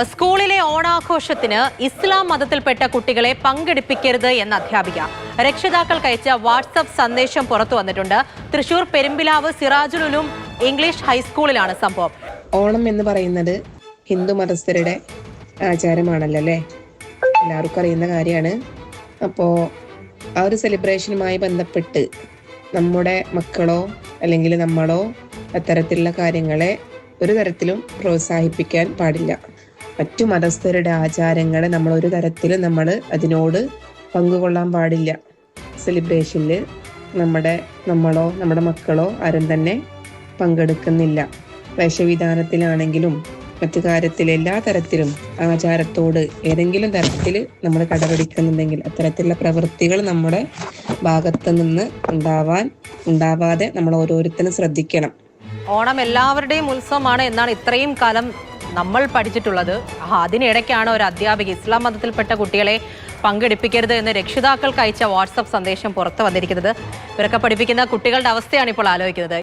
സ്കൂളിലെ ഓണാഘോഷത്തിന് ഇസ്ലാം മതത്തിൽപ്പെട്ട കുട്ടികളെ പങ്കെടുപ്പിക്കരുത് എന്ന അധ്യാപിക. രക്ഷിതാക്കൾക്ക് അയച്ച വാട്സ്ആപ്പ് സന്ദേശം പുറത്തു വന്നിട്ടുണ്ട്. തൃശൂർ പെരുമ്പിലാവ് സിറാജുൽ ഉലൂം ഇംഗ്ലീഷ് ഹൈസ്കൂളിലാണ് സംഭവം. ഓണം എന്ന് പറയുന്നത് ഹിന്ദു മതസ്ഥരുടെ ആചാരമാണല്ലോ അല്ലേ? എല്ലാവർക്കും അറിയുന്ന കാര്യമാണ്. അപ്പോൾ ആ ഒരു സെലിബ്രേഷനുമായി ബന്ധപ്പെട്ട് നമ്മുടെ മക്കളോ അല്ലെങ്കിൽ നമ്മളോ അത്തരത്തിലുള്ള കാര്യങ്ങളെ ഒരു തരത്തിലും പ്രോത്സാഹിപ്പിക്കാൻ പാടില്ല. മറ്റു മതസ്ഥരുടെ ആചാരങ്ങളെ നമ്മൾ ഒരു തരത്തിലും അതിനോട് പങ്കുകൊള്ളാൻ പാടില്ല. സെലിബ്രേഷനിൽ നമ്മളോ നമ്മുടെ മക്കളോ ആരും തന്നെ പങ്കെടുക്കുന്നില്ല. വേഷവിധാനത്തിലാണെങ്കിലും മറ്റു കാര്യത്തിൽ എല്ലാ തരത്തിലും ആചാരത്തോട് ഏതെങ്കിലും തരത്തിൽ നമ്മൾ കടപിടിക്കുന്നുണ്ടെങ്കിൽ അത്തരത്തിലുള്ള പ്രവൃത്തികൾ നമ്മുടെ ഭാഗത്ത് നിന്ന് ഉണ്ടാവാതെ നമ്മൾ ഓരോരുത്തരും ശ്രദ്ധിക്കണം. ഓണം എല്ലാവരുടെയും ഉത്സവമാണ് എന്നാണ് ഇത്രയും കാലം നമ്മൾ പഠിച്ചിട്ടുള്ളത്. അതിനിടയ്ക്കാണ് ഒരു അധ്യാപിക ഇസ്ലാം മതത്തിൽപ്പെട്ട കുട്ടികളെ പങ്കെടുപ്പിക്കരുത് എന്ന് രക്ഷിതാക്കൾക്ക് അയച്ച വാട്സ്ആപ്പ് സന്ദേശം പുറത്തു വന്നിരിക്കുന്നത്. ഇവരൊക്കെ പഠിപ്പിക്കുന്ന കുട്ടികളുടെ അവസ്ഥയാണ് ഇപ്പോൾ ആലോചിക്കുന്നത്.